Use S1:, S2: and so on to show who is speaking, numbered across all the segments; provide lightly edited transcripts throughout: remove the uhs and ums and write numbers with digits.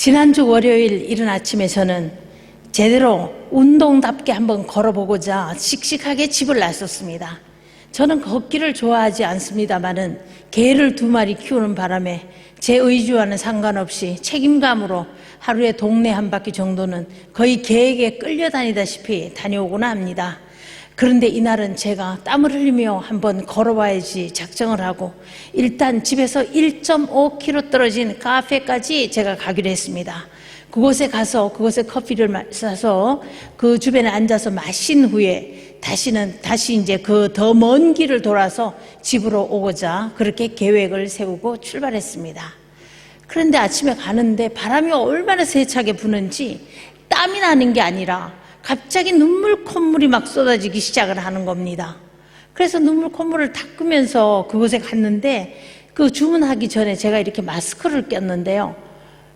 S1: 지난주 월요일 이른 아침에 저는 제대로 운동답게 한번 걸어보고자 씩씩하게 집을 나섰습니다. 저는 걷기를 좋아하지 않습니다마는 개를 2마리 키우는 바람에 제 의지와는 상관없이 책임감으로 하루에 동네 한 바퀴 정도는 거의 개에게 끌려다니다시피 다녀오곤 합니다. 그런데 이날은 제가 땀을 흘리며 한번 걸어봐야지 작정을 하고 일단 집에서 1.5km 떨어진 카페까지 제가 가기로 했습니다. 그곳에 가서 그곳에 커피를 사서 그 주변에 앉아서 마신 후에 다시 이제 그 더 먼 길을 돌아서 집으로 오고자 그렇게 계획을 세우고 출발했습니다. 그런데 아침에 가는데 바람이 얼마나 세차게 부는지 땀이 나는 게 아니라 갑자기 눈물 콧물이 막 쏟아지기 시작을 하는 겁니다. 그래서 눈물 콧물을 닦으면서 그곳에 갔는데 그 주문하기 전에 제가 이렇게 마스크를 꼈는데요.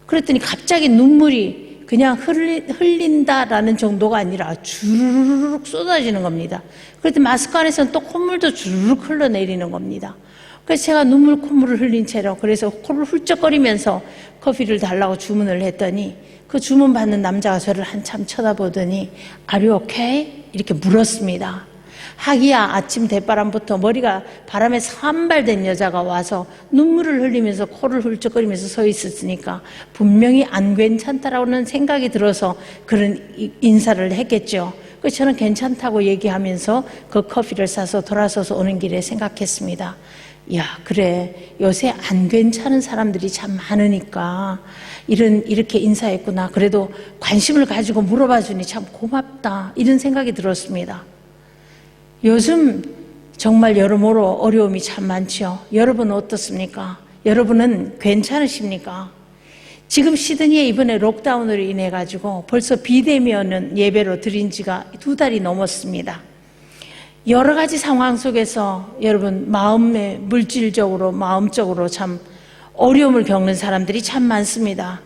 S1: 그랬더니 갑자기 눈물이 그냥 흘린다라는 정도가 아니라 주르륵 쏟아지는 겁니다. 그랬더니 마스크 안에서는 또 콧물도 주르륵 흘러내리는 겁니다. 그래서 제가 눈물 콧물을 흘린 채로 그래서 코를 훌쩍거리면서 커피를 달라고 주문을 했더니 그 주문 받는 남자가 저를 한참 쳐다보더니 Are you okay? 이렇게 물었습니다. 하기야 아침 대바람부터 머리가 바람에 산발된 여자가 와서 눈물을 흘리면서 코를 훌쩍거리면서 서 있었으니까 분명히 안 괜찮다라는 생각이 들어서 그런 인사를 했겠죠. 그래서 저는 괜찮다고 얘기하면서 그 커피를 사서 돌아서서 오는 길에 생각했습니다. 야, 그래. 요새 안 괜찮은 사람들이 참 많으니까 이렇게 인사했구나. 그래도 관심을 가지고 물어봐 주니 참 고맙다. 이런 생각이 들었습니다. 요즘 정말 여러모로 어려움이 참 많죠. 여러분은 어떻습니까? 여러분은 괜찮으십니까? 지금 시드니에 이번에 록다운으로 인해 가지고 벌써 비대면 예배로 드린 지가 2달이 넘었습니다. 여러 가지 상황 속에서 여러분 마음에 물질적으로 마음적으로 참 어려움을 겪는 사람들이 참 많습니다.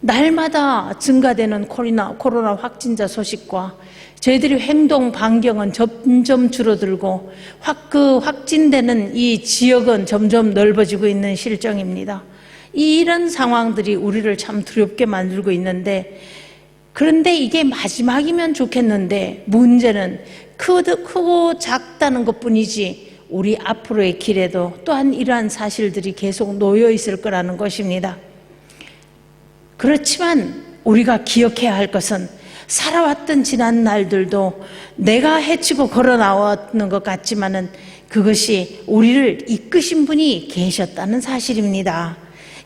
S1: 날마다 증가되는 코로나 확진자 소식과 저희들이 행동 반경은 점점 줄어들고 확진되는 이 지역은 점점 넓어지고 있는 실정입니다. 이런 상황들이 우리를 참 두렵게 만들고 있는데 그런데 이게 마지막이면 좋겠는데 문제는 크고 작다는 것뿐이지 우리 앞으로의 길에도 또한 이러한 사실들이 계속 놓여 있을 거라는 것입니다. 그렇지만 우리가 기억해야 할 것은 살아왔던 지난 날들도 내가 헤치고 걸어 나왔는 것 같지만은 그것이 우리를 이끄신 분이 계셨다는 사실입니다.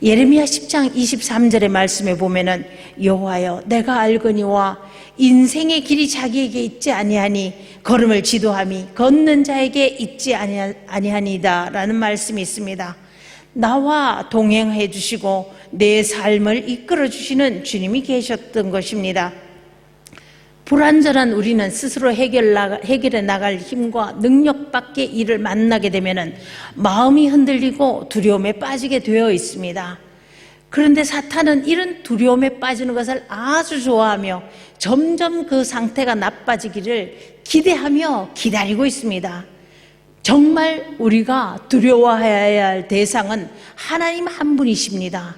S1: 예레미야 10장 23절의 말씀에 보면은 여호와여 내가 알거니와 인생의 길이 자기에게 있지 아니하니 걸음을 지도함이 걷는 자에게 있지 아니하니이다 라는 말씀이 있습니다. 나와 동행해 주시고 내 삶을 이끌어 주시는 주님이 계셨던 것입니다. 불완전한 우리는 스스로 해결해 나갈 힘과 능력밖에 이를 만나게 되면은 마음이 흔들리고 두려움에 빠지게 되어 있습니다. 그런데 사탄은 이런 두려움에 빠지는 것을 아주 좋아하며 점점 그 상태가 나빠지기를 기대하며 기다리고 있습니다. 정말 우리가 두려워해야 할 대상은 하나님 한 분이십니다.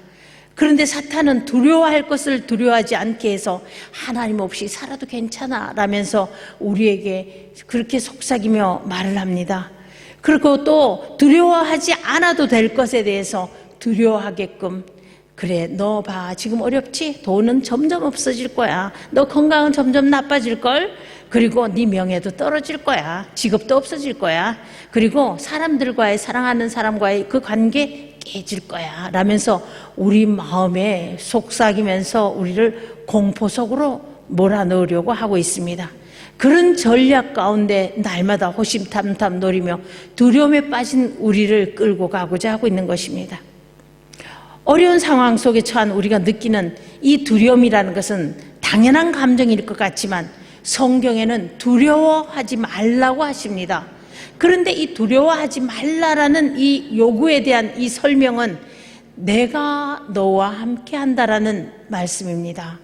S1: 그런데 사탄은 두려워할 것을 두려워하지 않게 해서 하나님 없이 살아도 괜찮아 라면서 우리에게 그렇게 속삭이며 말을 합니다. 그리고 또 두려워하지 않아도 될 것에 대해서 두려워하게끔 그래 너 봐 지금 어렵지? 돈은 점점 없어질 거야. 너 건강은 점점 나빠질걸? 그리고 네 명예도 떨어질 거야. 직업도 없어질 거야. 그리고 사랑하는 사람과의 그 관계 깨질 거야 라면서 우리 마음에 속삭이면서 우리를 공포 속으로 몰아넣으려고 하고 있습니다. 그런 전략 가운데 날마다 호심탐탐 노리며 두려움에 빠진 우리를 끌고 가고자 하고 있는 것입니다. 어려운 상황 속에 처한 우리가 느끼는 이 두려움이라는 것은 당연한 감정일 것 같지만 성경에는 두려워하지 말라고 하십니다. 그런데 이 두려워하지 말라라는 이 요구에 대한 이 설명은 내가 너와 함께 한다라는 말씀입니다.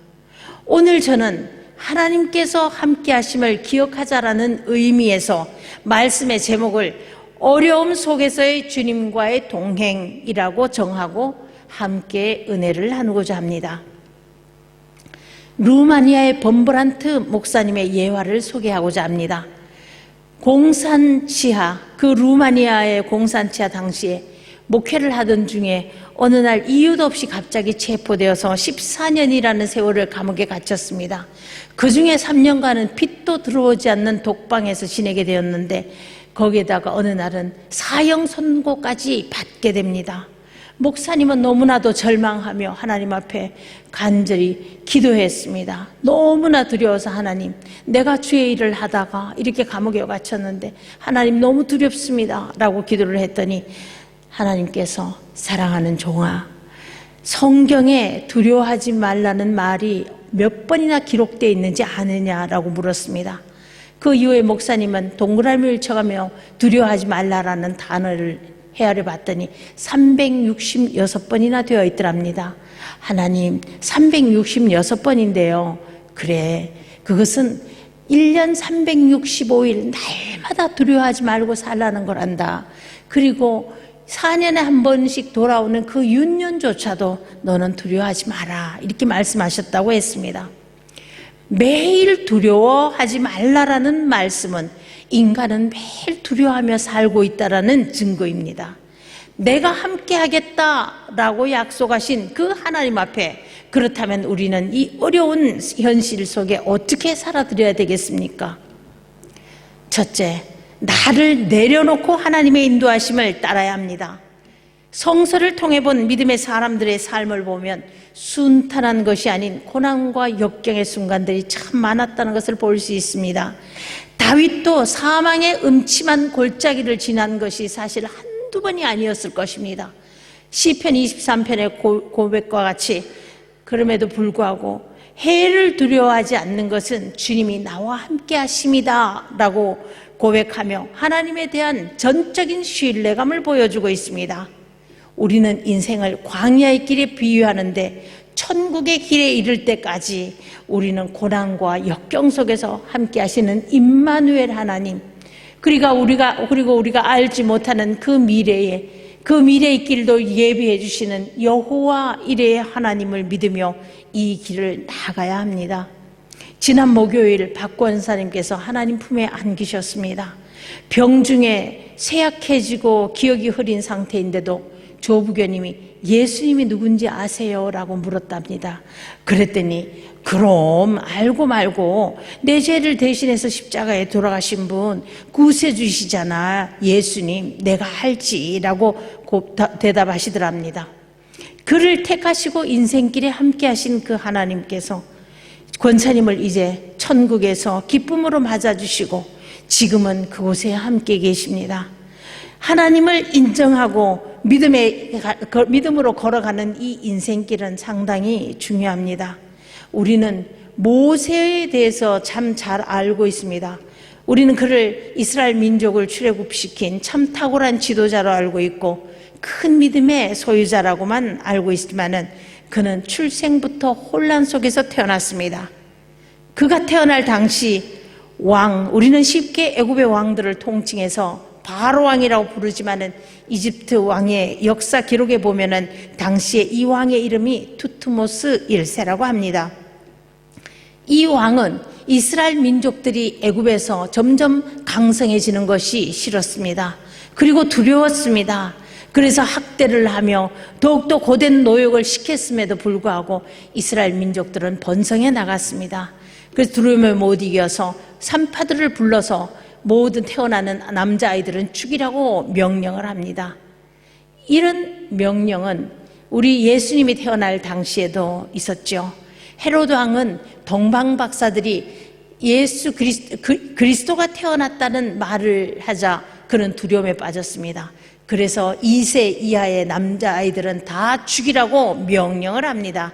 S1: 오늘 저는 하나님께서 함께 하심을 기억하자라는 의미에서 말씀의 제목을 어려움 속에서의 주님과의 동행이라고 정하고 함께 은혜를 나누고자 합니다. 루마니아의 범브란트 목사님의 예화를 소개하고자 합니다. 공산치하, 그 루마니아의 공산치하 당시에 목회를 하던 중에 어느 날 이유도 없이 갑자기 체포되어서 14년이라는 세월을 감옥에 갇혔습니다. 그 중에 3년간은 빛도 들어오지 않는 독방에서 지내게 되었는데 거기에다가 어느 날은 사형 선고까지 받게 됩니다. 목사님은 너무나도 절망하며 하나님 앞에 간절히 기도했습니다. 너무나 두려워서 하나님, 내가 주의 일을 하다가 이렇게 감옥에 갇혔는데 하나님 너무 두렵습니다 라고 기도를 했더니 하나님께서 사랑하는 종아, 성경에 두려워하지 말라는 말이 몇 번이나 기록되어 있는지 아느냐라고 물었습니다. 그 이후에 목사님은 동그라미를 쳐가며 두려워하지 말라라는 단어를 헤아려 봤더니 366번이나 되어 있더랍니다. 하나님, 366번인데요. 그래, 그것은 1년 365일 날마다 두려워하지 말고 살라는 거란다. 그리고 4년에 한 번씩 돌아오는 그 윤년조차도 너는 두려워하지 마라. 이렇게 말씀하셨다고 했습니다. 매일 두려워하지 말라라는 말씀은 인간은 매일 두려워하며 살고 있다라는 증거입니다. 내가 함께 하겠다라고 약속하신 그 하나님 앞에, 그렇다면 우리는 이 어려운 현실 속에 어떻게 살아드려야 되겠습니까? 첫째, 나를 내려놓고 하나님의 인도하심을 따라야 합니다. 성서를 통해 본 믿음의 사람들의 삶을 보면 순탄한 것이 아닌 고난과 역경의 순간들이 참 많았다는 것을 볼 수 있습니다. 다윗도 사망의 음침한 골짜기를 지난 것이 사실 한두 번이 아니었을 것입니다. 시편 23편의 고백과 같이 그럼에도 불구하고 해를 두려워하지 않는 것은 주님이 나와 함께 하심이다 라고 고백하며 하나님에 대한 전적인 신뢰감을 보여주고 있습니다. 우리는 인생을 광야의 길에 비유하는데 천국의 길에 이를 때까지 우리는 고난과 역경 속에서 함께 하시는 임마누엘 하나님, 그리고 우리가 알지 못하는 그 미래의 길도 예비해 주시는 여호와 이레의 하나님을 믿으며 이 길을 나가야 합니다. 지난 목요일 박 권사님께서 하나님 품에 안기셨습니다. 병중에 쇠약해지고 기억이 흐린 상태인데도 조부교님이 예수님이 누군지 아세요? 라고 물었답니다. 그랬더니 그럼 알고 말고 내 죄를 대신해서 십자가에 돌아가신 분 구세주시잖아. 예수님 내가 알지 라고 대답하시더랍니다. 그를 택하시고 인생길에 함께 하신 그 하나님께서 권사님을 이제 천국에서 기쁨으로 맞아주시고 지금은 그곳에 함께 계십니다. 하나님을 인정하고 믿음으로 걸어가는 이 인생길은 상당히 중요합니다. 우리는 모세에 대해서 참 잘 알고 있습니다. 우리는 그를 이스라엘 민족을 출애굽시킨 참 탁월한 지도자로 알고 있고 큰 믿음의 소유자라고만 알고 있지만은 그는 출생부터 혼란 속에서 태어났습니다. 그가 태어날 당시 우리는 쉽게 애굽의 왕들을 통칭해서 바로 왕이라고 부르지만은 이집트 왕의 역사 기록에 보면은 당시에 이 왕의 이름이 투트모스 1세라고 합니다. 이 왕은 이스라엘 민족들이 애굽에서 점점 강성해지는 것이 싫었습니다. 그리고 두려웠습니다. 그래서 학대를 하며 더욱더 고된 노역을 시켰음에도 불구하고 이스라엘 민족들은 번성해 나갔습니다. 그래서 두려움을 못 이겨서 산파들을 불러서 모든 태어나는 남자아이들은 죽이라고 명령을 합니다. 이런 명령은 우리 예수님이 태어날 당시에도 있었죠. 헤로드 왕은 동방 박사들이 예수 그리스도가 태어났다는 말을 하자 그는 두려움에 빠졌습니다. 그래서 2세 이하의 남자아이들은 다 죽이라고 명령을 합니다.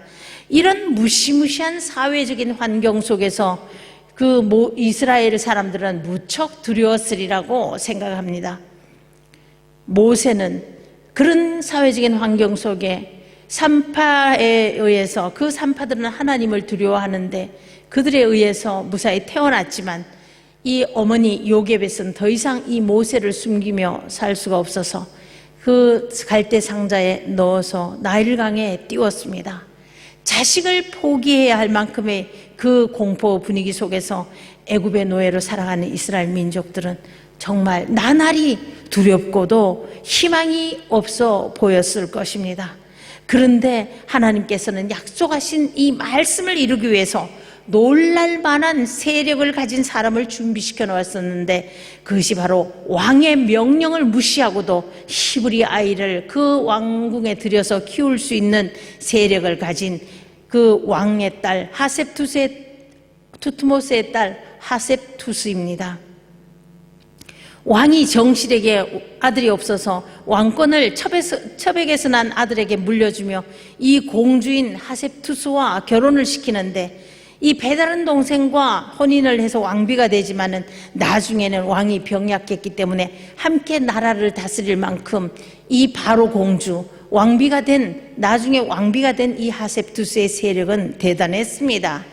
S1: 이런 무시무시한 사회적인 환경 속에서 이스라엘 사람들은 무척 두려웠으리라고 생각합니다. 모세는 그런 사회적인 환경 속에 산파에 의해서 그 산파들은 하나님을 두려워하는데 그들에 의해서 무사히 태어났지만 이 어머니 요게벳은 더 이상 이 모세를 숨기며 살 수가 없어서 그 갈대 상자에 넣어서 나일강에 띄웠습니다. 자식을 포기해야 할 만큼의 그 공포 분위기 속에서 애굽의 노예로 살아가는 이스라엘 민족들은 정말 나날이 두렵고도 희망이 없어 보였을 것입니다. 그런데 하나님께서는 약속하신 이 말씀을 이루기 위해서 놀랄 만한 세력을 가진 사람을 준비시켜 놓았었는데, 그것이 바로 왕의 명령을 무시하고도 히브리 아이를 그 왕궁에 들여서 키울 수 있는 세력을 가진 그 왕의 딸 투트모스의 딸 하셉투스입니다. 왕이 정실에게 아들이 없어서 왕권을 첩에게서 난 아들에게 물려주며 이 공주인 하셉투스와 결혼을 시키는데, 이 배다른 동생과 혼인을 해서 왕비가 되지만은 나중에는 왕이 병약했기 때문에 함께 나라를 다스릴 만큼 이 바로 공주 나중에 왕비가 된 이 하셉투스의 세력은 대단했습니다.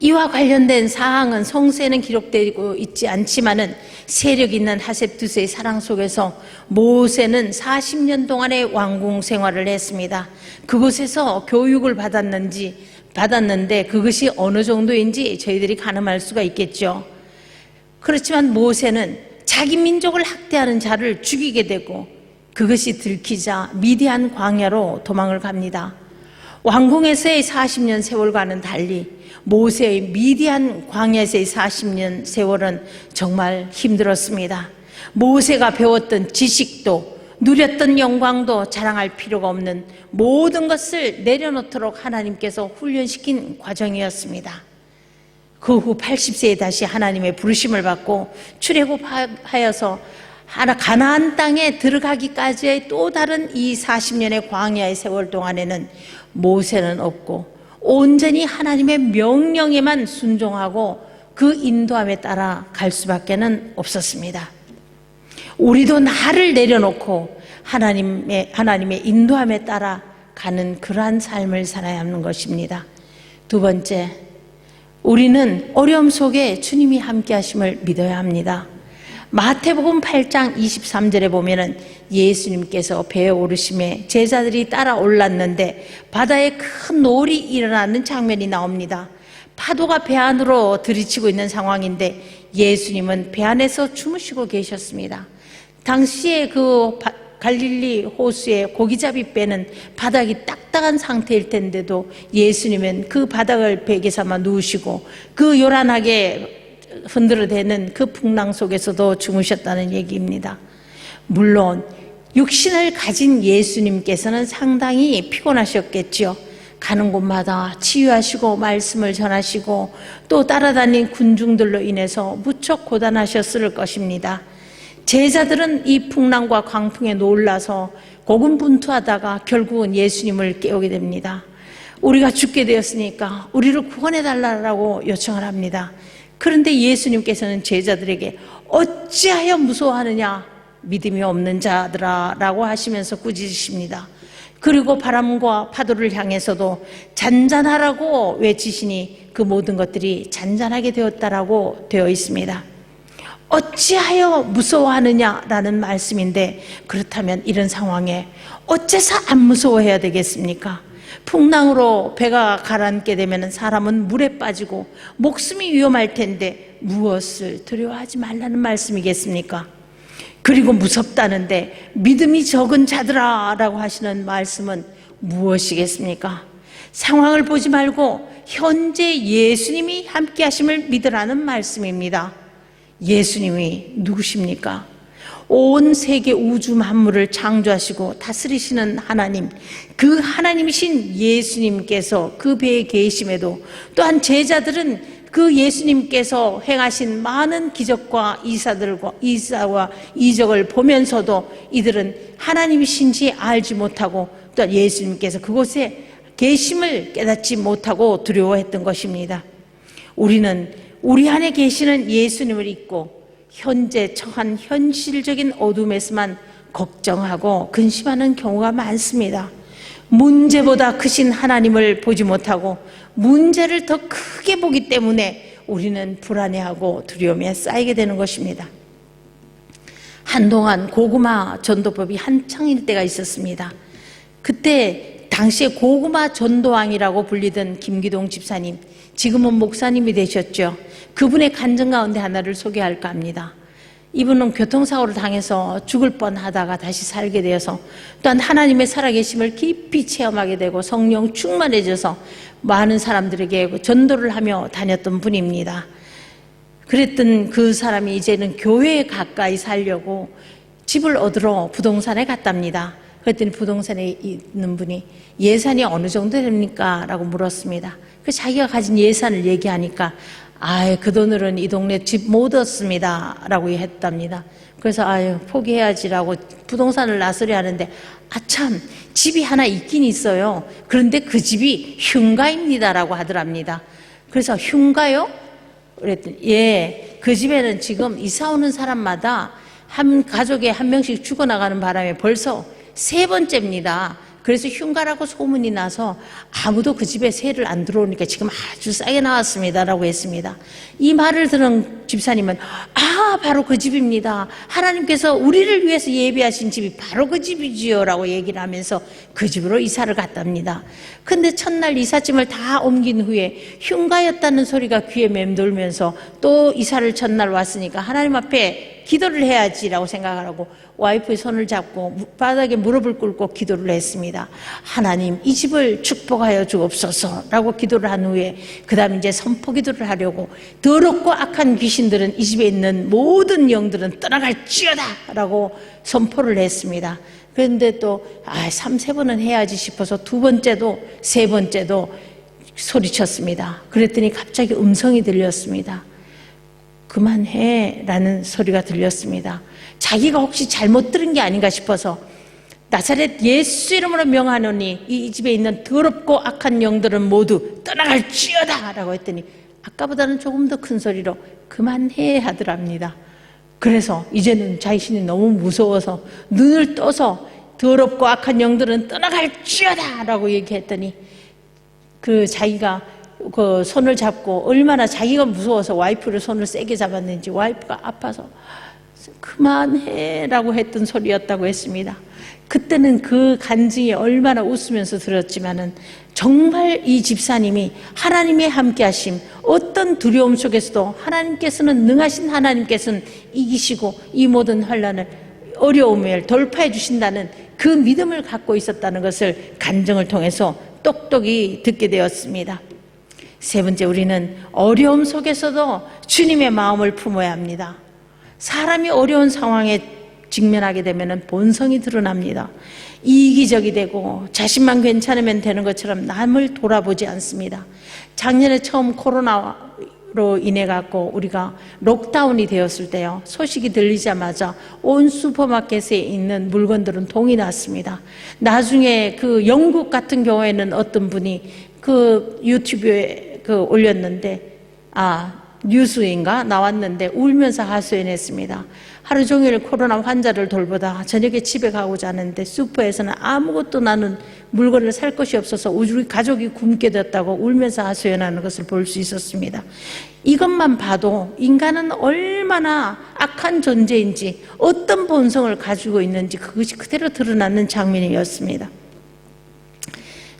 S1: 이와 관련된 사항은 성서에는 기록되고 있지 않지만은 세력 있는 하셉투스의 사랑 속에서 모세는 40년 동안의 왕궁 생활을 했습니다. 그곳에서 교육을 받았는데 그것이 어느 정도인지 저희들이 가늠할 수가 있겠죠. 그렇지만 모세는 자기 민족을 학대하는 자를 죽이게 되고, 그것이 들키자 미디안 광야로 도망을 갑니다. 왕궁에서의 40년 세월과는 달리 모세의 미디안 광야에서의 40년 세월은 정말 힘들었습니다. 모세가 배웠던 지식도 누렸던 영광도 자랑할 필요가 없는 모든 것을 내려놓도록 하나님께서 훈련시킨 과정이었습니다. 그 후 80세에 다시 하나님의 부르심을 받고 출애굽하여서 가나안 땅에 들어가기까지의 또 다른 이 40년의 광야의 세월 동안에는 모세는 없고 온전히 하나님의 명령에만 순종하고 그 인도함에 따라 갈 수밖에는 없었습니다. 우리도 나를 내려놓고 하나님의 인도함에 따라 가는 그러한 삶을 살아야 하는 것입니다. 두 번째, 우리는 어려움 속에 주님이 함께 하심을 믿어야 합니다. 마태복음 8장 23절에 보면은 예수님께서 배에 오르심에 제자들이 따라 올랐는데 바다에 큰 놀이 일어나는 장면이 나옵니다. 파도가 배 안으로 들이치고 있는 상황인데 예수님은 배 안에서 주무시고 계셨습니다. 당시에 그 갈릴리 호수의 고기잡이 배는 바닥이 딱딱한 상태일 텐데도 예수님은 그 바닥을 베개 삼아 누우시고 그 요란하게 흔들어대는 그 풍랑 속에서도 주무셨다는 얘기입니다. 물론 육신을 가진 예수님께서는 상당히 피곤하셨겠죠. 가는 곳마다 치유하시고 말씀을 전하시고 또 따라다닌 군중들로 인해서 무척 고단하셨을 것입니다. 제자들은 이 풍랑과 광풍에 놀라서 고군분투하다가 결국은 예수님을 깨우게 됩니다. 우리가 죽게 되었으니까 우리를 구원해달라고 요청을 합니다. 그런데 예수님께서는 제자들에게 어찌하여 무서워하느냐, 믿음이 없는 자들아 라고 하시면서 꾸짖으십니다. 그리고 바람과 파도를 향해서도 잔잔하라고 외치시니 그 모든 것들이 잔잔하게 되었다라고 되어 있습니다. 어찌하여 무서워하느냐라는 말씀인데, 그렇다면 이런 상황에 어째서 안 무서워해야 되겠습니까? 풍랑으로 배가 가라앉게 되면 사람은 물에 빠지고 목숨이 위험할 텐데 무엇을 두려워하지 말라는 말씀이겠습니까? 그리고 무섭다는데 믿음이 적은 자들아 라고 하시는 말씀은 무엇이겠습니까? 상황을 보지 말고 현재 예수님이 함께 하심을 믿으라는 말씀입니다. 예수님이 누구십니까? 온 세계 우주 만물을 창조하시고 다스리시는 하나님, 그 하나님이신 예수님께서 그 배에 계심에도 또한 제자들은 그 예수님께서 행하신 많은 기적과 이사와 이적을 보면서도 이들은 하나님이신지 알지 못하고 또한 예수님께서 그곳에 계심을 깨닫지 못하고 두려워했던 것입니다. 우리는 우리 안에 계시는 예수님을 잊고 현재 처한 현실적인 어둠에서만 걱정하고 근심하는 경우가 많습니다. 문제보다 크신 하나님을 보지 못하고 문제를 더 크게 보기 때문에 우리는 불안해하고 두려움에 쌓이게 되는 것입니다. 한동안 고구마 전도법이 한창일 때가 있었습니다. 그때 당시에 고구마 전도왕이라고 불리던 김기동 집사님, 지금은 목사님이 되셨죠. 그분의 간증 가운데 하나를 소개할까 합니다. 이분은 교통사고를 당해서 죽을 뻔하다가 다시 살게 되어서 또한 하나님의 살아계심을 깊이 체험하게 되고 성령 충만해져서 많은 사람들에게 전도를 하며 다녔던 분입니다. 그랬던 그 사람이 이제는 교회에 가까이 살려고 집을 얻으러 부동산에 갔답니다. 그랬더니 부동산에 있는 분이 예산이 어느 정도 됩니까? 라고 물었습니다. 그 자기가 가진 예산을 얘기하니까 그 돈으로는 이 동네 집 못 얻습니다 라고 했답니다. 그래서 포기해야지라고 부동산을 나서려 하는데 참 집이 하나 있긴 있어요. 그런데 그 집이 흉가입니다 라고 하더랍니다. 그래서 흉가요? 그랬더니 그 집에는 지금 이사 오는 사람마다 한 가족에 한 명씩 죽어나가는 바람에 벌써 3번째입니다. 그래서 흉가라고 소문이 나서 아무도 그 집에 세를 안 들어오니까 지금 아주 싸게 나왔습니다 라고 했습니다. 이 말을 들은 집사님은 바로 그 집입니다. 하나님께서 우리를 위해서 예비하신 집이 바로 그 집이지요 라고 얘기를 하면서 그 집으로 이사를 갔답니다. 근데 첫날 이삿짐을 다 옮긴 후에 흉가였다는 소리가 귀에 맴돌면서 또 이사를 첫날 왔으니까 하나님 앞에 기도를 해야지라고 생각을 하고 와이프의 손을 잡고 바닥에 무릎을 꿇고 기도를 했습니다. 하나님, 이 집을 축복하여 주옵소서라고 기도를 한 후에 그 다음 이제 선포 기도를 하려고 더럽고 악한 귀신들은 이 집에 있는 모든 영들은 떠나갈지어다 라고 선포를 했습니다. 그런데 또 3-4번은 해야지 싶어서 2번째도 3번째도 소리쳤습니다. 그랬더니 갑자기 음성이 들렸습니다. 그만해 라는 소리가 들렸습니다. 자기가 혹시 잘못 들은 게 아닌가 싶어서 나사렛 예수 이름으로 명하노니 이 집에 있는 더럽고 악한 영들은 모두 떠나갈지어다 라고 했더니 아까보다는 조금 더 큰 소리로 그만해 하더랍니다. 그래서 이제는 자신이 너무 무서워서 눈을 떠서 더럽고 악한 영들은 떠나갈지어다 라고 얘기했더니 자기가 그 손을 잡고 얼마나 자기가 무서워서 와이프를 손을 세게 잡았는지 와이프가 아파서 그만해 라고 했던 소리였다고 했습니다. 그때는 그 간증이 얼마나 웃으면서 들었지만은 정말 이 집사님이 하나님의 함께하심, 어떤 두려움 속에서도 하나님께서는 능하신 하나님께서는 이기시고 이 모든 환난을 어려움을 돌파해 주신다는 그 믿음을 갖고 있었다는 것을 간증을 통해서 똑똑히 듣게 되었습니다. 3번째, 우리는 어려움 속에서도 주님의 마음을 품어야 합니다. 사람이 어려운 상황에 직면하게 되면 본성이 드러납니다. 이기적이 되고 자신만 괜찮으면 되는 것처럼 남을 돌아보지 않습니다. 작년에 처음 코로나로 인해 갖고 우리가 록다운이 되었을 때요, 소식이 들리자마자 온 슈퍼마켓에 있는 물건들은 동이 났습니다. 나중에 그 영국 같은 경우에는 어떤 분이 그 유튜브에 올렸는데 뉴스인가 나왔는데 울면서 하소연했습니다. 하루 종일 코로나 환자를 돌보다 저녁에 집에 가고자 하는데 슈퍼에서는 아무것도 나는 물건을 살 것이 없어서 우리 가족이 굶게 됐다고 울면서 하소연하는 것을 볼 수 있었습니다. 이것만 봐도 인간은 얼마나 악한 존재인지 어떤 본성을 가지고 있는지 그것이 그대로 드러나는 장면이었습니다.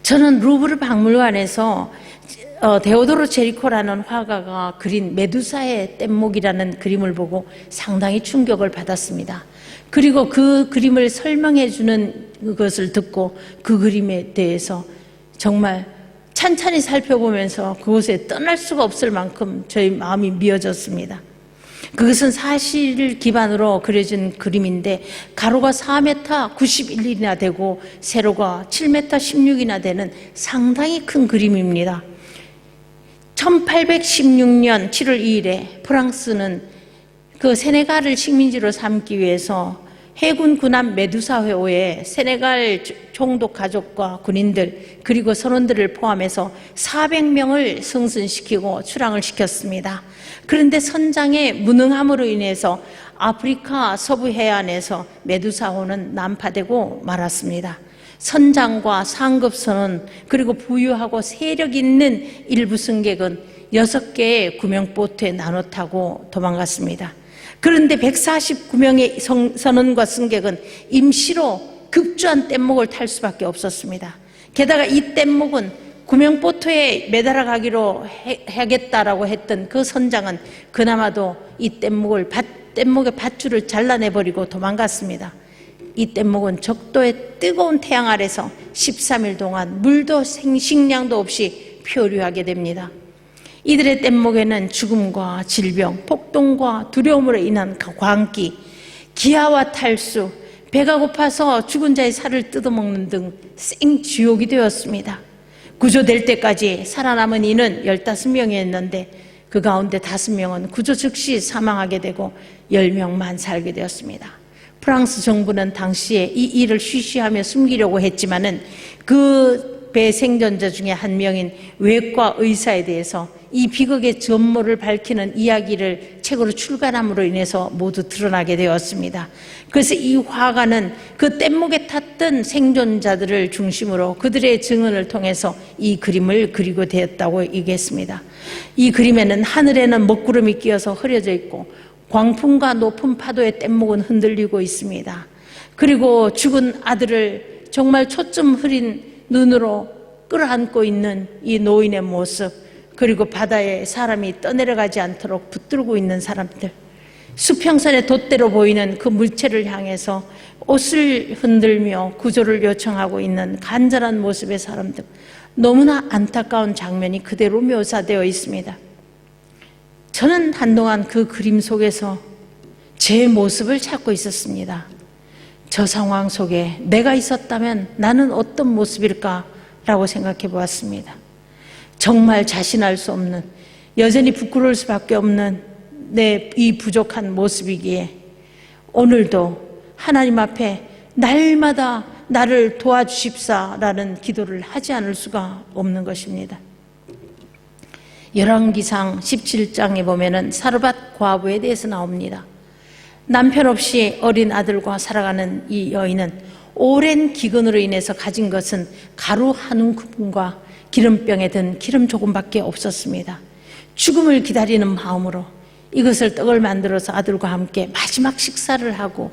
S1: 저는 루브르 박물관에서 데오도르 제리코라는 화가가 그린 메두사의 뗏목이라는 그림을 보고 상당히 충격을 받았습니다. 그리고 그 그림을 설명해 주는 것을 듣고 그 그림에 대해서 정말 찬찬히 살펴보면서 그곳에 떠날 수가 없을 만큼 저희 마음이 미어졌습니다. 그것은 사실을 기반으로 그려진 그림인데 가로가 4m 91이나 되고 세로가 7m 16이나 되는 상당히 큰 그림입니다. 1816년 7월 2일에 프랑스는 그 세네갈을 식민지로 삼기 위해서 해군 군함 메두사 회호에 세네갈 총독 가족과 군인들 그리고 선원들을 포함해서 400명을 승선시키고 출항을 시켰습니다. 그런데 선장의 무능함으로 인해서 아프리카 서부 해안에서 메두사호는 난파되고 말았습니다. 선장과 상급 선원 그리고 부유하고 세력 있는 일부 승객은 6개의 구명보트에 나눠 타고 도망갔습니다. 그런데 149명의 선원과 승객은 임시로 급조한 뗏목을 탈 수밖에 없었습니다. 게다가 이 뗏목은 구명보트에 매달아 가기로 하겠다라고 했던 그 선장은 그나마도 이 뗏목의 밧줄을 잘라내버리고 도망갔습니다. 이 뗏목은 적도의 뜨거운 태양 아래서 13일 동안 물도 식량도 없이 표류하게 됩니다. 이들의 뗏목에는 죽음과 질병, 폭동과 두려움으로 인한 광기, 기아와 탈수, 배가 고파서 죽은 자의 살을 뜯어먹는 등 생지옥이 되었습니다. 구조될 때까지 살아남은 이는 15명이었는데 그 가운데 5명은 구조 즉시 사망하게 되고 10명만 살게 되었습니다. 프랑스 정부는 당시에 이 일을 쉬쉬하며 숨기려고 했지만은 그 배 생존자 중에 한 명인 외과 의사에 대해서 이 비극의 전모를 밝히는 이야기를 책으로 출간함으로 인해서 모두 드러나게 되었습니다. 그래서 이 화가는 그 뗏목에 탔던 생존자들을 중심으로 그들의 증언을 통해서 이 그림을 그리고 되었다고 얘기했습니다. 이 그림에는 하늘에는 먹구름이 끼어서 흐려져 있고 광풍과 높은 파도의 뗏목은 흔들리고 있습니다. 그리고 죽은 아들을 정말 초점 흐린 눈으로 끌어안고 있는 이 노인의 모습, 그리고 바다에 사람이 떠내려가지 않도록 붙들고 있는 사람들, 수평선의 돛대로 보이는 그 물체를 향해서 옷을 흔들며 구조를 요청하고 있는 간절한 모습의 사람들, 너무나 안타까운 장면이 그대로 묘사되어 있습니다. 저는 한동안 그 그림 속에서 제 모습을 찾고 있었습니다. 저 상황 속에 내가 있었다면 나는 어떤 모습일까라고 생각해 보았습니다. 정말 자신할 수 없는, 여전히 부끄러울 수밖에 없는 내 이 부족한 모습이기에 오늘도 하나님 앞에 날마다 나를 도와주십사라는 기도를 하지 않을 수가 없는 것입니다. 열왕기상 17장에 보면은 사르밧 과부에 대해서 나옵니다. 남편 없이 어린 아들과 살아가는 이 여인은 오랜 기근으로 인해서 가진 것은 가루 한 움큼과 기름병에 든 기름 조금밖에 없었습니다. 죽음을 기다리는 마음으로 이것을 떡을 만들어서 아들과 함께 마지막 식사를 하고,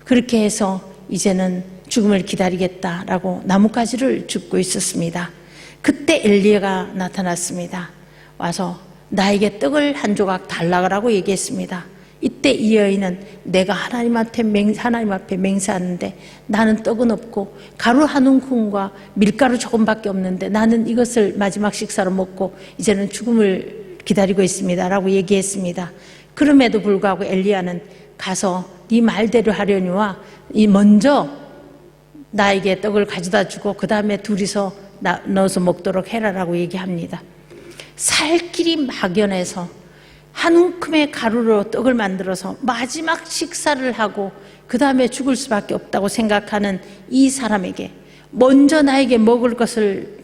S1: 그렇게 해서 이제는 죽음을 기다리겠다라고 나뭇가지를 줍고 있었습니다. 그때 엘리야가 나타났습니다. 와서 나에게 떡을 한 조각 달라고 얘기했습니다. 이때 이 여인은 내가 하나님 앞에 맹세하는데 나는 떡은 없고 가루 한 움큼과 밀가루 조금밖에 없는데 나는 이것을 마지막 식사로 먹고 이제는 죽음을 기다리고 있습니다 라고 얘기했습니다. 그럼에도 불구하고 엘리야는 가서 네 말대로 하려니와 먼저 나에게 떡을 가져다 주고 그 다음에 둘이서 넣어서 먹도록 해라라고 얘기합니다. 살 길이 막연해서 한 움큼의 가루로 떡을 만들어서 마지막 식사를 하고 그 다음에 죽을 수밖에 없다고 생각하는 이 사람에게 먼저 나에게 먹을 것을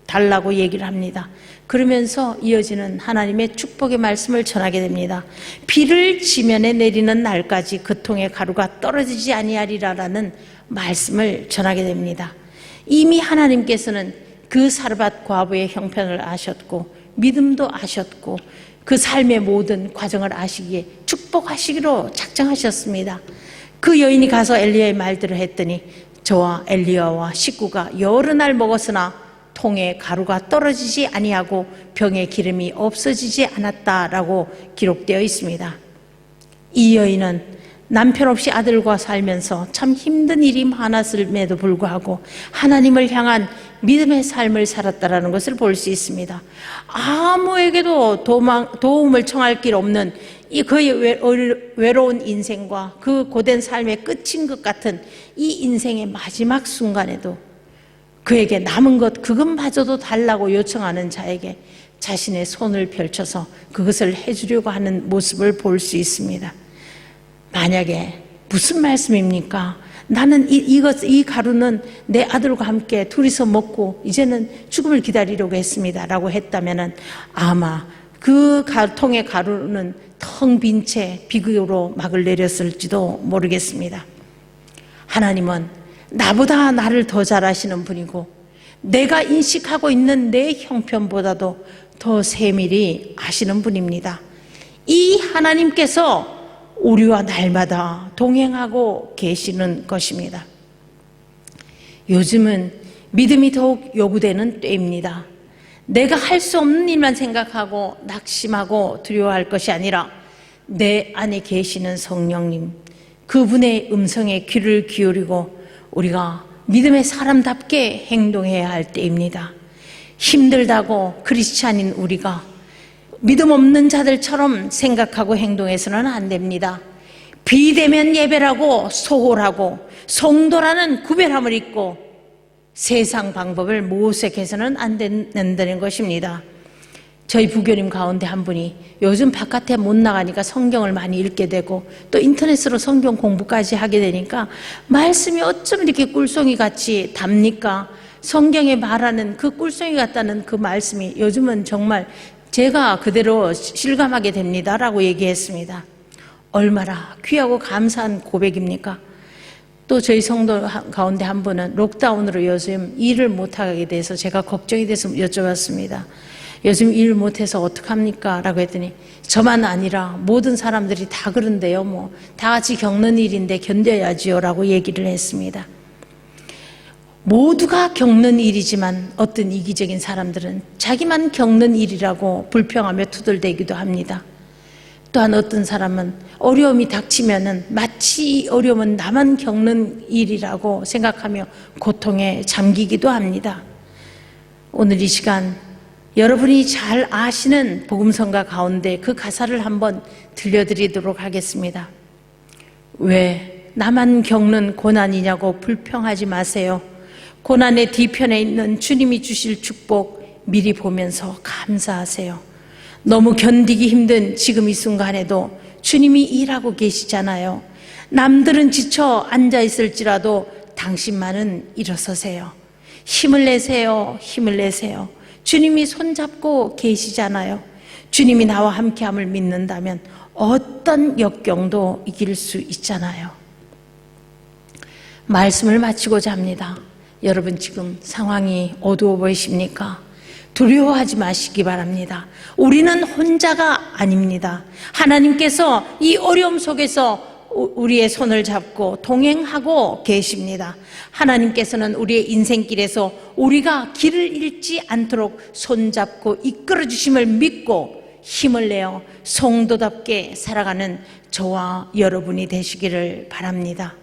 S1: 달라고 얘기를 합니다. 그러면서 이어지는 하나님의 축복의 말씀을 전하게 됩니다. 비를 지면에 내리는 날까지 그 통에 가루가 떨어지지 아니하리라라는 말씀을 전하게 됩니다. 이미 하나님께서는 그 사르밧 과부의 형편을 아셨고 믿음도 아셨고 그 삶의 모든 과정을 아시기에 축복하시기로 작정하셨습니다. 그 여인이 가서 엘리야의 말대로 했더니 저와 엘리야와 식구가 여러 날 먹었으나 통에 가루가 떨어지지 아니하고 병에 기름이 없어지지 않았다라고 기록되어 있습니다. 이 여인은 남편 없이 아들과 살면서 참 힘든 일이 많았음에도 불구하고 하나님을 향한 믿음의 삶을 살았다라는 것을 볼 수 있습니다. 아무에게도 도움을 청할 길 없는 이 그의 외로운 인생과 그 고된 삶의 끝인 것 같은 이 인생의 마지막 순간에도 그에게 남은 것 그것마저도 달라고 요청하는 자에게 자신의 손을 펼쳐서 그것을 해주려고 하는 모습을 볼 수 있습니다. 만약에 무슨 말씀입니까? 나는 이 가루는 내 아들과 함께 둘이서 먹고 이제는 죽음을 기다리려고 했습니다 라고 했다면 아마 그 통의 가루는 텅 빈 채 비극으로 막을 내렸을지도 모르겠습니다. 하나님은 나보다 나를 더 잘 아시는 분이고 내가 인식하고 있는 내 형편보다도 더 세밀히 아시는 분입니다. 이 하나님께서 우리와 날마다 동행하고 계시는 것입니다. 요즘은 믿음이 더욱 요구되는 때입니다. 내가 할 수 없는 일만 생각하고 낙심하고 두려워할 것이 아니라 내 안에 계시는 성령님, 그분의 음성에 귀를 기울이고 우리가 믿음의 사람답게 행동해야 할 때입니다. 힘들다고 크리스찬인 우리가 믿음 없는 자들처럼 생각하고 행동해서는 안 됩니다. 비대면 예배라고 소홀하고 성도라는 구별함을 잊고 세상 방법을 모색해서는 안 된다는 것입니다. 저희 부교님 가운데 한 분이 요즘 바깥에 못 나가니까 성경을 많이 읽게 되고 또 인터넷으로 성경 공부까지 하게 되니까 말씀이 어쩜 이렇게 꿀송이 같이 답니까? 성경에 말하는 그 꿀송이 같다는 그 말씀이 요즘은 정말 제가 그대로 실감하게 됩니다라고 얘기했습니다. 얼마나 귀하고 감사한 고백입니까? 또 저희 성도 가운데 한 분은 록다운으로 요즘 일을 못하게 돼서 제가 걱정이 돼서 여쭤봤습니다. 요즘 일 못해서 어떡합니까? 라고 했더니 저만 아니라 모든 사람들이 다 그런데요. 뭐 다 같이 겪는 일인데 견뎌야지요 라고 얘기를 했습니다. 모두가 겪는 일이지만 어떤 이기적인 사람들은 자기만 겪는 일이라고 불평하며 투덜대기도 합니다. 또한 어떤 사람은 어려움이 닥치면은 마치 이 어려움은 나만 겪는 일이라고 생각하며 고통에 잠기기도 합니다. 오늘 이 시간 여러분이 잘 아시는 복음성가 가운데 그 가사를 한번 들려드리도록 하겠습니다. 왜 나만 겪는 고난이냐고 불평하지 마세요. 고난의 뒤편에 있는 주님이 주실 축복 미리 보면서 감사하세요. 너무 견디기 힘든 지금 이 순간에도 주님이 일하고 계시잖아요. 남들은 지쳐 앉아있을지라도 당신만은 일어서세요. 힘을 내세요. 힘을 내세요. 주님이 손잡고 계시잖아요. 주님이 나와 함께함을 믿는다면 어떤 역경도 이길 수 있잖아요. 말씀을 마치고자 합니다. 여러분 지금 상황이 어두워 보이십니까? 두려워하지 마시기 바랍니다. 우리는 혼자가 아닙니다. 하나님께서 이 어려움 속에서 우리의 손을 잡고 동행하고 계십니다. 하나님께서는 우리의 인생길에서 우리가 길을 잃지 않도록 손잡고 이끌어 주심을 믿고 힘을 내어 성도답게 살아가는 저와 여러분이 되시기를 바랍니다.